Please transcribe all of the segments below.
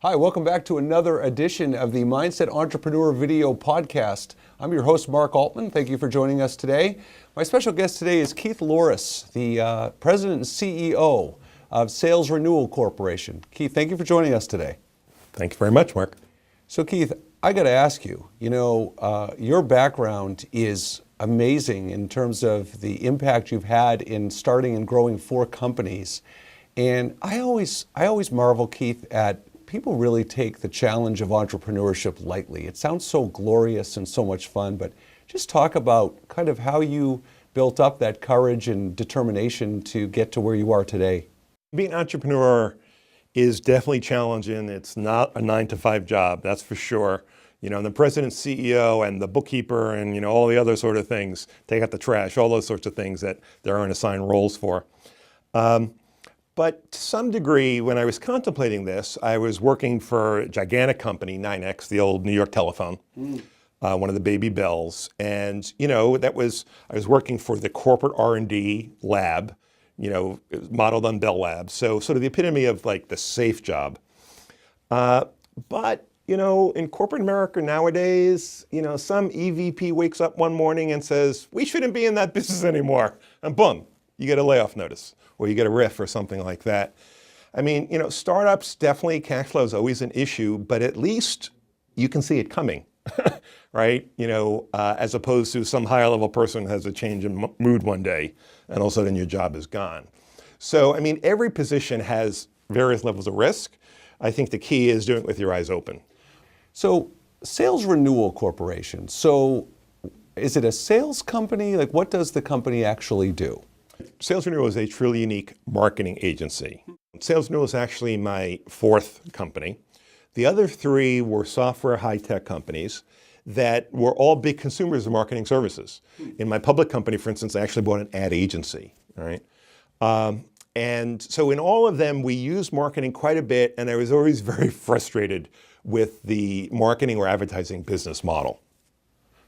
Hi, welcome back to another edition of the Mindset Entrepreneur Video Podcast. I'm your host, Mark Altman. Thank you for joining us today. My special guest today is Keith Loris, the President and CEO of Sales Renewal Corporation. Keith, thank you for joining us today. Thank you very much, Mark. So Keith, I got to ask you, your background is amazing in terms of the impact you've had in starting and growing 4 companies. And I always marvel, Keith, at people really take the challenge of entrepreneurship lightly. It sounds so glorious and so much fun, but just talk about kind of how you built up that courage and determination to get to where you are today. Being an entrepreneur is definitely challenging. It's not a 9-to-5 job, that's for sure. And the president, CEO, and the bookkeeper, and all the other sort of things, take out the trash, all those sorts of things that there aren't assigned roles for. But to some degree, when I was contemplating this, I was working for a gigantic company, 9X, the old New York telephone, one of the baby bells. And, I was working for the corporate R&D lab, modeled on Bell Labs. So sort of the epitome of like the safe job. But, in corporate America nowadays, some EVP wakes up one morning and says, we shouldn't be in that business anymore. And boom, you get a layoff notice. Or you get a RIF or something like that. I mean, startups, definitely cash flow is always an issue, but at least you can see it coming, right? As opposed to some higher level person has a change in mood one day and all of a sudden your job is gone. So, I mean, every position has various levels of risk. I think the key is doing it with your eyes open. So, Sales Renewal Corporation. So, is it a sales company? Like, what does the company actually do? Sales Renewal is a truly unique marketing agency. Sales Renewal is actually my 4th company. The other 3 were software high-tech companies that were all big consumers of marketing services. In my public company, for instance, I actually bought an ad agency, all right? And so in all of them, we used marketing quite a bit, and I was always very frustrated with the marketing or advertising business model.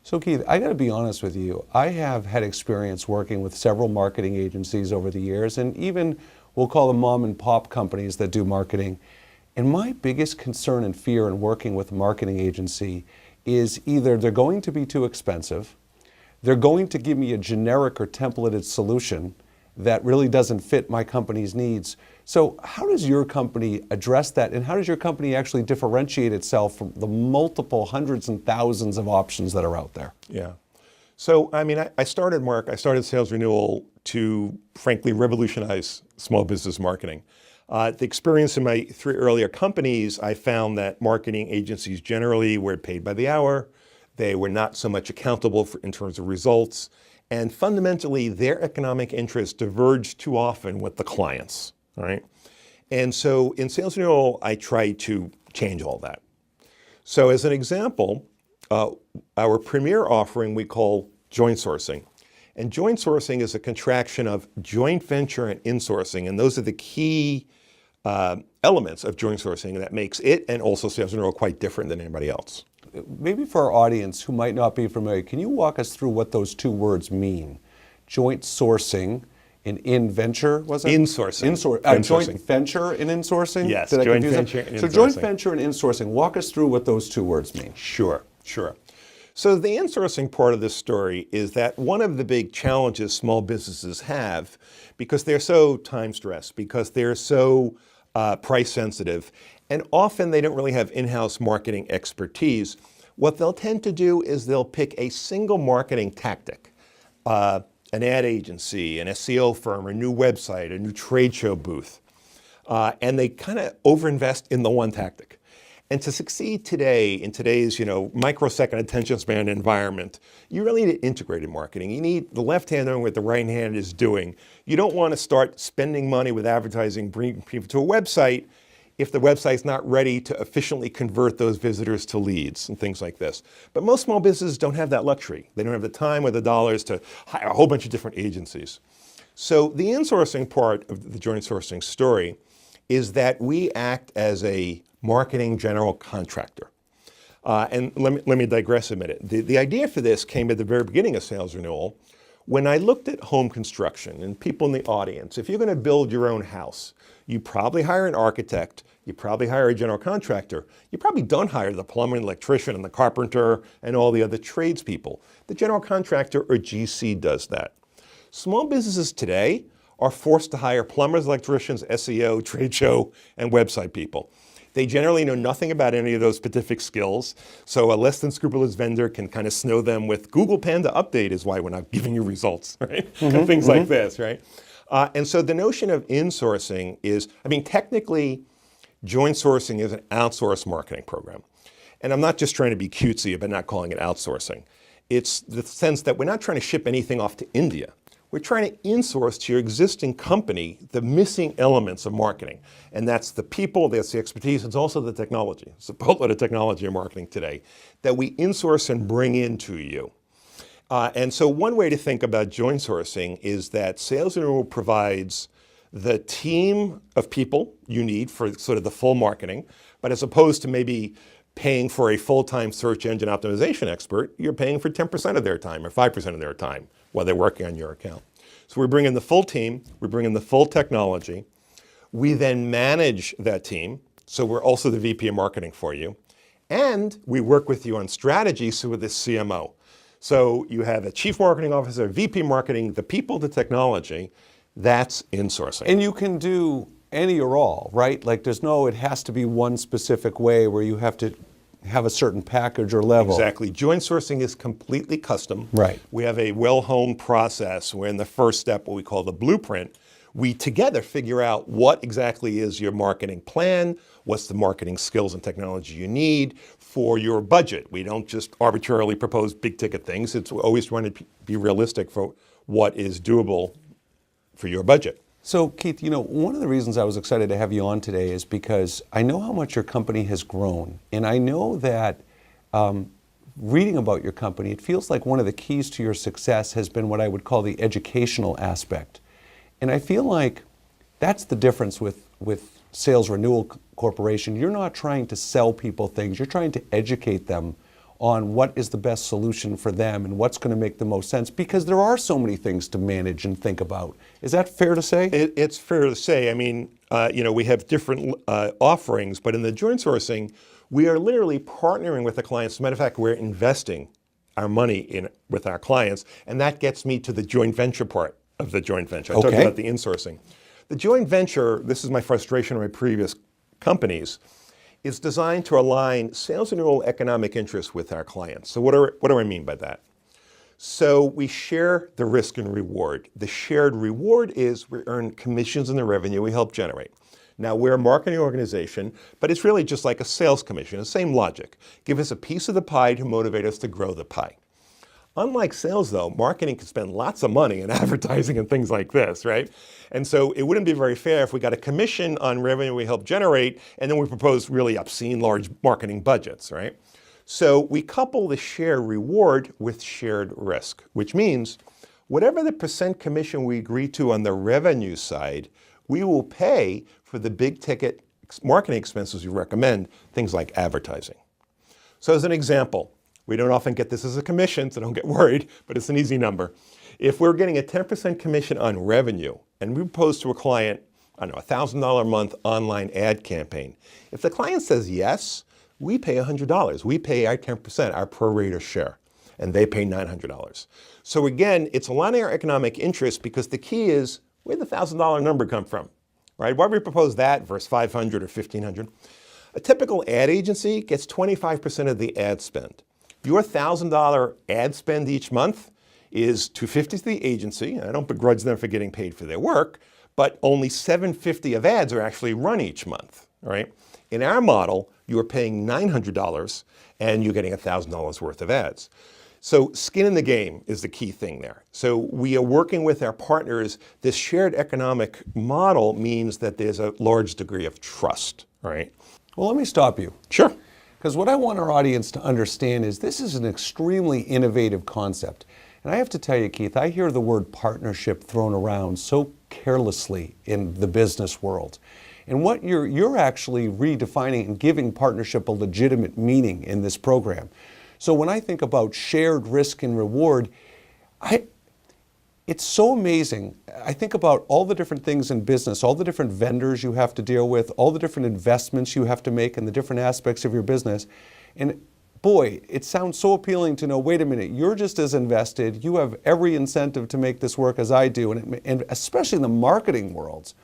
So Keith, I got to be honest with you. I have had experience working with several marketing agencies over the years, and even we'll call them mom and pop companies that do marketing. And my biggest concern and fear in working with a marketing agency is either they're going to be too expensive, they're going to give me a generic or templated solution that really doesn't fit my company's needs. So how does your company address that, and how does your company actually differentiate itself from the multiple hundreds and thousands of options that are out there? Yeah. So, I mean, I started Sales Renewal to, frankly, revolutionize small business marketing. The experience in my 3 earlier companies, I found that marketing agencies generally were paid by the hour. They were not so much accountable in terms of results. And fundamentally, their economic interests diverged too often with the clients, all right? And so in Sales Renewal, I tried to change all that. So as an example, our premier offering we call JointSourcing. And JointSourcing is a contraction of joint venture and insourcing. And those are the key elements of JointSourcing that makes it and also Sales Renewal quite different than anybody else. Maybe for our audience who might not be familiar, can you walk us through what those 2 words mean? Joint sourcing and in-venture, was it? Insourcing. Joint venture and insourcing? Yes, joint venture and insourcing. So joint venture and insourcing, walk us through what those 2 words mean. Sure. So the insourcing part of this story is that one of the big challenges small businesses have, because they're so time stressed, because they're so price sensitive, and often they don't really have in-house marketing expertise. What they'll tend to do is they'll pick a single marketing tactic, an ad agency, an SEO firm, a new website, a new trade show booth, and they kind of overinvest in the one tactic. And to succeed today, in today's microsecond attention span environment, you really need integrated marketing. You need the left hand knowing what the right hand is doing. You don't want to start spending money with advertising, bringing people to a website if the website's not ready to efficiently convert those visitors to leads and things like this. But most small businesses don't have that luxury. They don't have the time or the dollars to hire a whole bunch of different agencies. So the insourcing part of the joint sourcing story is that we act as a marketing general contractor. And let me digress a minute. The idea for this came at the very beginning of Sales Renewal, When I looked at home construction and people in the audience, if you're going to build your own house, you probably hire an architect, you probably hire a general contractor, you probably don't hire the plumber and electrician and the carpenter and all the other tradespeople. The general contractor or GC does that. Small businesses today are forced to hire plumbers, electricians, SEO, trade show, and website people. They generally know nothing about any of those specific skills, so a less than scrupulous vendor can kind of snow them with Google Panda Update is why we're not giving you results, right? And things like this, right? And so the notion of insourcing is, I mean, technically, JointSourcing is an outsourced marketing program. And I'm not just trying to be cutesy about not calling it outsourcing. It's the sense that we're not trying to ship anything off to India. We're trying to insource to your existing company the missing elements of marketing. And that's the people, that's the expertise, it's also the technology. It's a whole lot of technology in marketing today that we insource and bring into you. And so one way to think about JointSourcing is that Sales Renewal provides the team of people you need for sort of the full marketing, but as opposed to maybe paying for a full-time search engine optimization expert, you're paying for 10% of their time or 5% of their time while they're working on your account. So we bring in the full team, we bring in the full technology, we then manage that team, so we're also the VP of marketing for you, and we work with you on strategy, so with this CMO. So you have a chief marketing officer, VP marketing, the people, the technology, that's insourcing. And you can do any or all, right? Like there's no, it has to be one specific way where you have to have a certain package or level. Exactly. JointSourcing is completely custom. Right. We have a well-honed process where in the first step, what we call the blueprint, we together figure out what exactly is your marketing plan, what's the marketing skills and technology you need for your budget. We don't just arbitrarily propose big ticket things. It's always trying to be realistic for what is doable for your budget. So Keith, you know, one of the reasons I was excited to have you on today is because I know how much your company has grown. And I know that reading about your company, it feels like one of the keys to your success has been what I would call the educational aspect. And I feel like that's the difference with Sales Renewal Corporation. You're not trying to sell people things, you're trying to educate them on what is the best solution for them and what's going to make the most sense, because there are so many things to manage and think about. Is that fair to say? It's fair to say. I mean, you know, we have different offerings, but in the JointSourcing, we are literally partnering with the clients. As a matter of fact, we're investing our money with our clients, and that gets me to the joint venture part of the joint venture. I talked about the insourcing. The joint venture, this is my frustration in my previous companies, is designed to align sales renewal economic interests with our clients. So what do I mean by that? So we share the risk and reward. The shared reward is we earn commissions on the revenue we help generate. Now we're a marketing organization, but it's really just like a sales commission, the same logic. Give us a piece of the pie to motivate us to grow the pie. Unlike sales though, marketing can spend lots of money in advertising and things like this, right? And so it wouldn't be very fair if we got a commission on revenue we help generate and then we propose really obscene large marketing budgets, right? So we couple the shared reward with shared risk, which means whatever the percent commission we agree to on the revenue side, we will pay for the big ticket marketing expenses you recommend, things like advertising. So as an example, we don't often get this as a commission, so don't get worried, but it's an easy number. If we're getting a 10% commission on revenue, and we propose to a client, I don't know, a $1,000 a month online ad campaign, if the client says yes, we pay $100. We pay our 10%, our pro rata share, and they pay $900. So again, it's aligning our economic interest because the key is, where'd the $1,000 number come from, right? Why do we propose that versus $500 or $1,500? A typical ad agency gets 25% of the ad spend. Your $1,000 ad spend each month is $250 to the agency, and I don't begrudge them for getting paid for their work, but only $750 of ads are actually run each month, right? In our model, you're paying $900 and you're getting $1,000 worth of ads. So skin in the game is the key thing there. So we are working with our partners. This shared economic model means that there's a large degree of trust, right? Well, let me stop you. Sure. Because what I want our audience to understand is this is an extremely innovative concept. And I have to tell you, Keith, I hear the word partnership thrown around so carelessly in the business world. And what you're actually redefining and giving partnership a legitimate meaning in this program. So when I think about shared risk and reward, It's so amazing. I think about all the different things in business, all the different vendors you have to deal with, all the different investments you have to make in the different aspects of your business. And boy, it sounds so appealing to know, wait a minute, you're just as invested, you have every incentive to make this work as I do, and especially in the marketing worlds.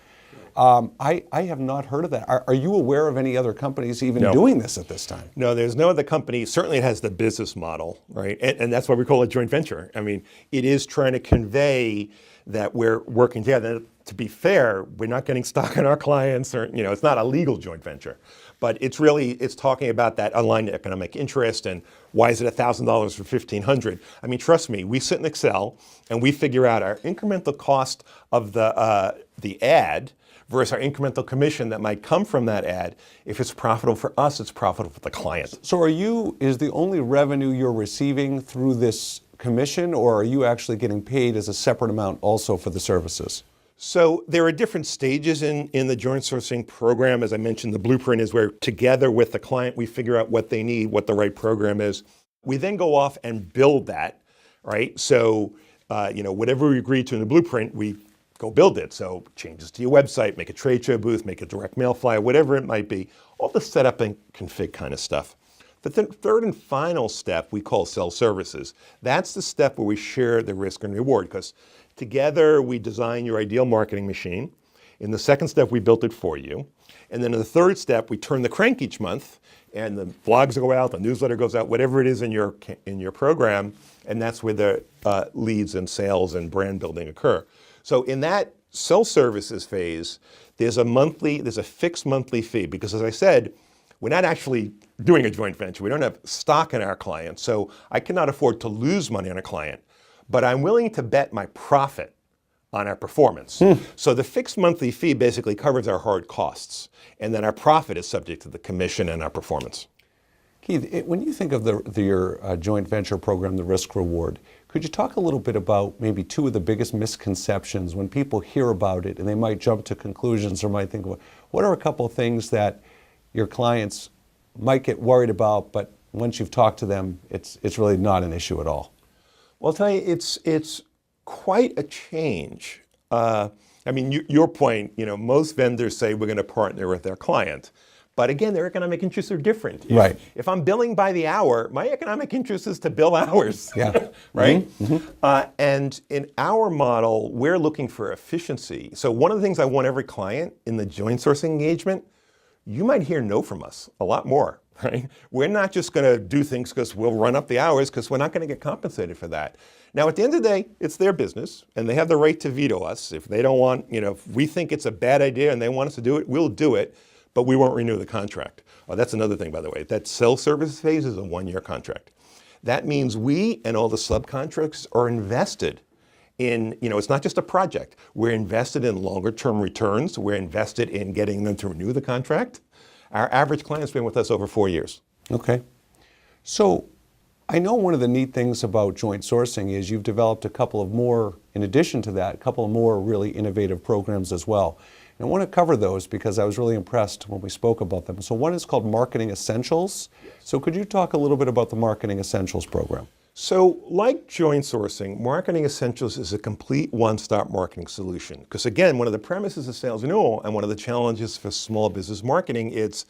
I have not heard of that. Are you aware of any other companies even doing this at this time? No, there's no other company. Certainly it has the business model, right? And that's why we call it joint venture. I mean, it is trying to convey that we're working together. To be fair, we're not getting stock in our clients, or it's not a legal joint venture. But it's talking about that aligned economic interest and why is it $1,000 for $1,500? I mean, trust me, we sit in Excel and we figure out our incremental cost of the ad versus our incremental commission that might come from that ad. If it's profitable for us, it's profitable for the client. So is the only revenue you're receiving through this commission, or are you actually getting paid as a separate amount also for the services? So there are different stages in the joint sourcing program. As I mentioned, the blueprint is where together with the client, we figure out what they need, what the right program is. We then go off and build that, right? So, whatever we agree to in the blueprint, we go build it. So changes to your website, make a trade show booth, make a direct mail flyer, whatever it might be, all the setup and config kind of stuff. The third and final step we call sell services. That's the step where we share the risk and reward, because together we design your ideal marketing machine. In the second step, we built it for you. And then in the third step, we turn the crank each month, and the blogs go out, the newsletter goes out, whatever it is in your program, and that's where the leads and sales and brand building occur. So in that sell services phase, there's a fixed monthly fee, because as I said, we're not actually doing a joint venture. We don't have stock in our client, so I cannot afford to lose money on a client, but I'm willing to bet my profit on our performance. So the fixed monthly fee basically covers our hard costs, and then our profit is subject to the commission and our performance. Keith, when you think of your joint venture program, the risk reward, could you talk a little bit about maybe two of the biggest misconceptions when people hear about it and they might jump to conclusions or might think, what are a couple of things that your clients might get worried about, but once you've talked to them, it's really not an issue at all? Well, I'll tell you, it's quite a change. I mean, your point, most vendors say we're going to partner with their client. But again, their economic interests are different. Right. If I'm billing by the hour, my economic interest is to bill hours. Yeah. Right? Mm-hmm. And in our model, we're looking for efficiency. So one of the things I want every client in the joint sourcing engagement, you might hear no from us a lot more. Right? We're not just going to do things because we'll run up the hours, because we're not going to get compensated for that. Now, at the end of the day, it's their business, and they have the right to veto us. If they don't want, if we think it's a bad idea and they want us to do it, we'll do it, but we won't renew the contract. Oh, that's another thing, by the way. That sell service phase is a 1-year contract. That means we and all the subcontractors are invested in, it's not just a project. We're invested in longer term returns. We're invested in getting them to renew the contract. Our average client's been with us over 4 years. Okay. So I know one of the neat things about joint sourcing is you've developed a couple of more, in addition to that, a couple of more really innovative programs as well. And I want to cover those because I was really impressed when we spoke about them. So one is called Marketing Essentials. So could you talk a little bit about the Marketing Essentials program? So like joint sourcing, Marketing Essentials is a complete one-stop marketing solution. Because again, one of the premises of Sales Renewal and one of the challenges for small business marketing, it's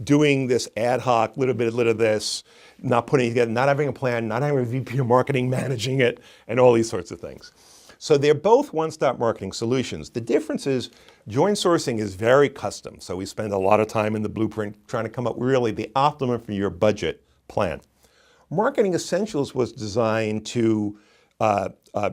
doing this ad hoc, little bit of this, not putting it together, not having a plan, not having a VP of marketing managing it, and all these sorts of things. So they're both one-stop marketing solutions. The difference is joint sourcing is very custom. So we spend a lot of time in the blueprint trying to come up with really the optimum for your budget plan. Marketing Essentials was designed to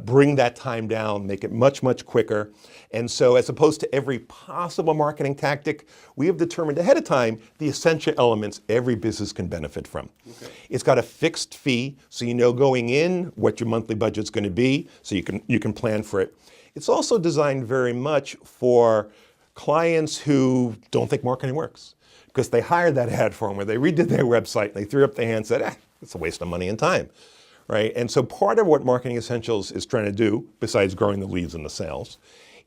bring that time down, make it much, much quicker. And so as opposed to every possible marketing tactic, we have determined ahead of time the essential elements every business can benefit from. Okay. It's got a fixed fee, so you know going in what your monthly budget's going to be, so you can plan for it. It's also designed very much for clients who don't think marketing works, because they hired that ad firm where they redid their website, they threw up their hands and said, it's a waste of money and time. Right? And so part of what Marketing Essentials is trying to do, besides growing the leads and the sales,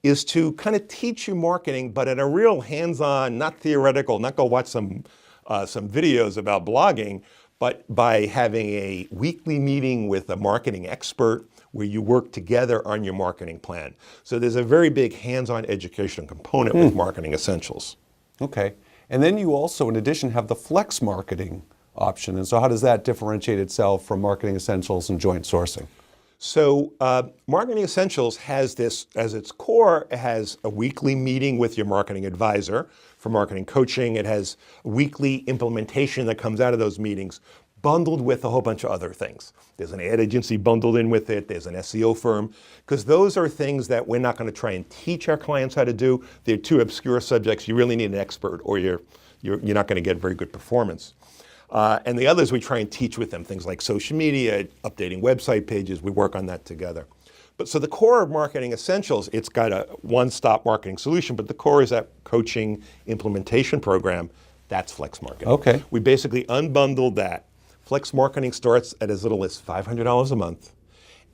is to kind of teach you marketing, but in a real hands-on, not theoretical, not go watch some videos about blogging, but by having a weekly meeting with a marketing expert where you work together on your marketing plan. So there's a very big hands-on education component with Marketing Essentials. Okay. And then you also, in addition, have the flex marketing option. And so how does that differentiate itself from Marketing Essentials and joint sourcing? So Marketing Essentials has this, as its core, it has a weekly meeting with your marketing advisor for marketing coaching. It has weekly implementation that comes out of those meetings, bundled with a whole bunch of other things. There's an ad agency bundled in with it. There's an SEO firm, because those are things that we're not going to try and teach our clients how to do. They're too obscure subjects. You really need an expert, or you're not going to get very good performance. And the others we try and teach with them, things like social media, updating website pages. We work on that together. But so the core of Marketing Essentials, it's got a one-stop marketing solution, but the core is that coaching implementation program. That's Flex Marketing. Okay. We basically unbundled that. Flex Marketing starts at as little as $500 a month,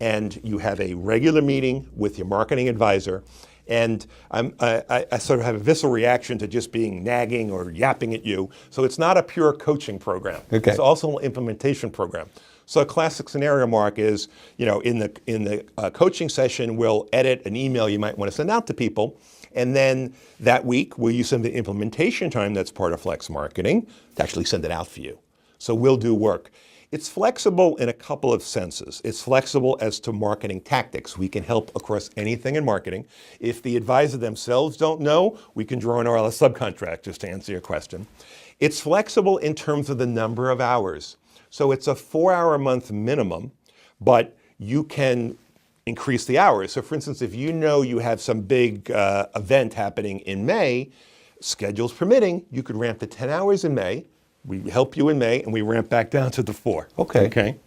and you have a regular meeting with your marketing advisor. And I sort of have a visceral reaction to just being nagging or yapping at you. So it's not a pure coaching program. Okay. It's also an implementation program. So a classic scenario, Mark, is in the coaching session, we'll edit an email you might want to send out to people. And then that week, we'll use some of the implementation time that's part of Flex Marketing to actually send it out for you. So we'll do work. It's flexible in a couple of senses. It's flexible as to marketing tactics. We can help across anything in marketing. If the advisor themselves don't know, we can draw in our subcontractors to answer your question. It's flexible in terms of the number of hours. So it's a 4-hour a month minimum, but you can increase the hours. So for instance, if you know you have some big event happening in May, schedules permitting, you could ramp to 10 hours in May. We help you in May, and we ramp back down to the 4. Okay.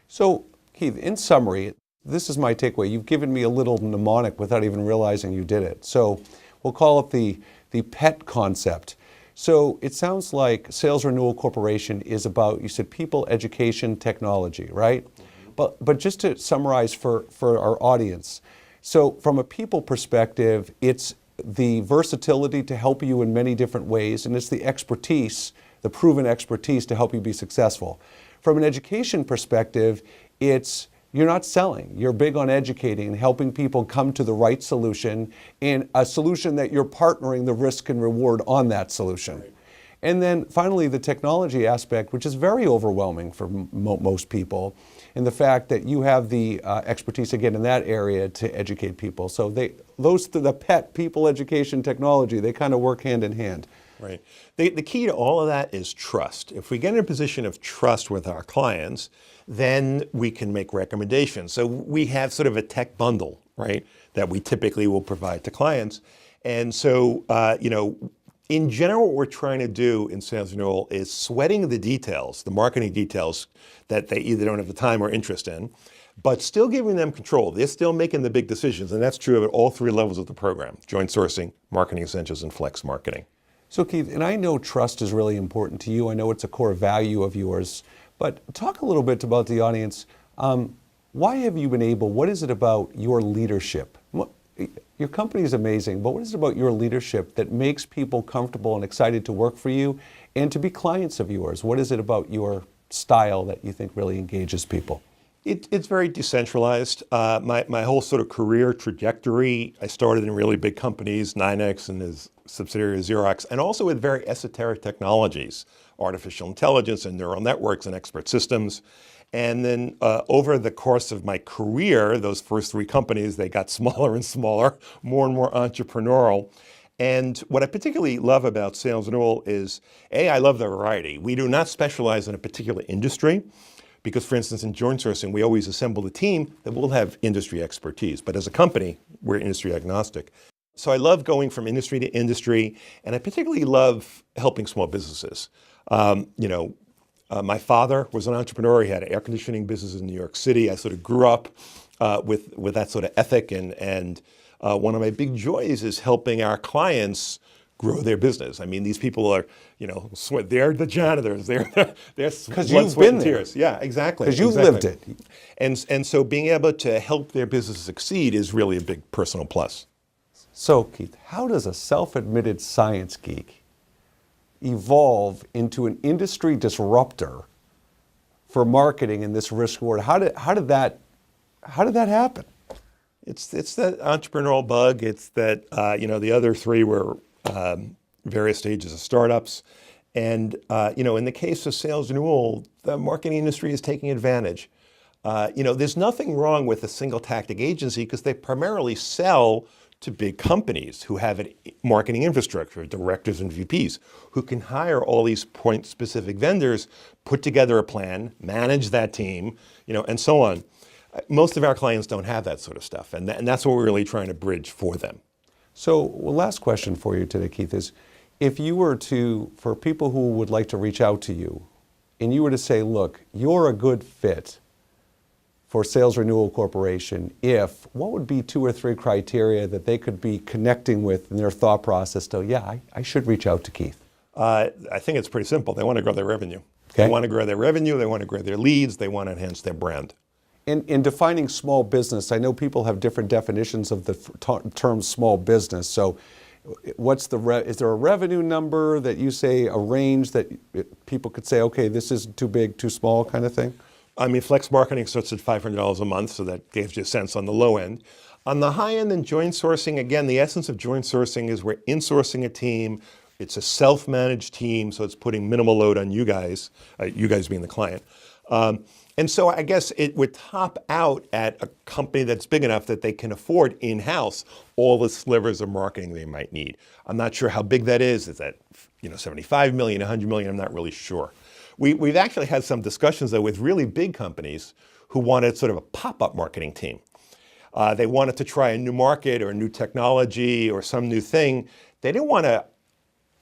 So, Keith, in summary, this is my takeaway. You've given me a little mnemonic without even realizing you did it. So we'll call it the PET concept. So it sounds like Sales Renewal Corporation is about, you said, people, education, technology, right? Mm-hmm. But just to summarize for our audience, so from a people perspective, it's the versatility to help you in many different ways, and it's the expertise, the proven expertise to help you be successful. From an education perspective, you're not selling. You're big on educating and helping people come to the right solution, and a solution that you're partnering the risk and reward on that solution. Right. And then finally, the technology aspect, which is very overwhelming for most people, and the fact that you have the expertise again in that area to educate people. So the PET, people, education, technology, they kind of work hand in hand. Right. The key to all of that is trust. If we get in a position of trust with our clients, then we can make recommendations. So we have sort of a tech bundle, right, that we typically will provide to clients. And so, in general, what we're trying to do in Sales Renewal is sweating the details, the marketing details that they either don't have the time or interest in, but still giving them control. They're still making the big decisions. And that's true at all 3 levels of the program: joint sourcing, Marketing Essentials, and Flex Marketing. So Keith, and I know trust is really important to you. I know it's a core value of yours, but talk a little bit about the audience. Why have you been able, what is it about your leadership? Your company is amazing, but what is it about your leadership that makes people comfortable and excited to work for you and to be clients of yours? What is it about your style that you think really engages people? It's very decentralized. My whole sort of career trajectory, I started in really big companies, 9X and his subsidiary Xerox, and also with very esoteric technologies, artificial intelligence and neural networks and expert systems. And then over the course of my career, those first 3 companies, they got smaller and smaller, more and more entrepreneurial. And what I particularly love about Sales Renewal is, I love the variety. We do not specialize in a particular industry. Because, for instance, in JointSourcing, we always assemble a team that will have industry expertise. But as a company, we're industry agnostic. So I love going from industry to industry, and I particularly love helping small businesses. My father was an entrepreneur. He had an air conditioning business in New York City. I sort of grew up with that sort of ethic, and one of my big joys is helping our clients grow their business. I mean, these people are, they're the janitors. They're because you've been there. Tears. Yeah, exactly. Because you've lived it. And so being able to help their business succeed is really a big personal plus. So, Keith, how does a self-admitted science geek evolve into an industry disruptor for marketing in this risk reward. How did that happen? It's that entrepreneurial bug. It's that the other three were various stages of startups, and in the case of Sales Renewal, the marketing industry is taking advantage. There's nothing wrong with a single tactic agency because they primarily sell to big companies who have a marketing infrastructure, directors and VPs, who can hire all these point-specific vendors, put together a plan, manage that team, and so on. Most of our clients don't have that sort of stuff, and that's what we're really trying to bridge for them. So, last question for you today, Keith, is if you were to, for people who would like to reach out to you, and you were to say, look, you're a good fit for Sales Renewal Corporation, what would be 2 or 3 criteria that they could be connecting with in their thought process to, I should reach out to Keith? I think it's pretty simple. They want to grow their revenue. Okay. They want to grow their revenue, they want to grow their leads, they want to enhance their brand. In defining small business, I know people have different definitions of the term small business. So is there a revenue number that you say, a range that people could say, okay, this is too big, too small kind of thing? I mean, flex marketing starts at $500 a month, so that gives you a sense on the low end. On the high end, in joint sourcing, again, the essence of joint sourcing is we're insourcing a team. It's a self-managed team, so it's putting minimal load on you guys being the client. And so I guess it would top out at a company that's big enough that they can afford in-house all the slivers of marketing they might need. I'm not sure how big that is. Is that 75 million, 100 million? I'm not really sure. We've actually had some discussions, though, with really big companies who wanted sort of a pop-up marketing team. They wanted to try a new market or a new technology or some new thing. They didn't want to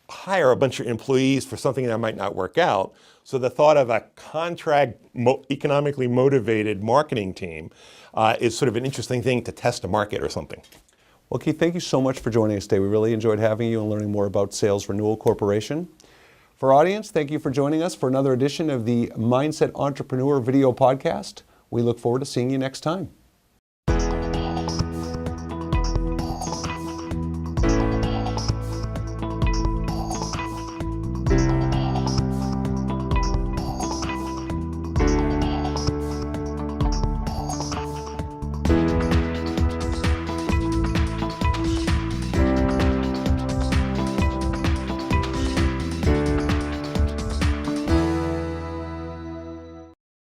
hire a bunch of employees for something that might not work out. So the thought of a contract, economically motivated marketing team is sort of an interesting thing to test a market or something. Well, Keith, thank you so much for joining us today. We really enjoyed having you and learning more about Sales Renewal Corporation. For our audience, thank you for joining us for another edition of the Mindset Entrepreneur video podcast. We look forward to seeing you next time.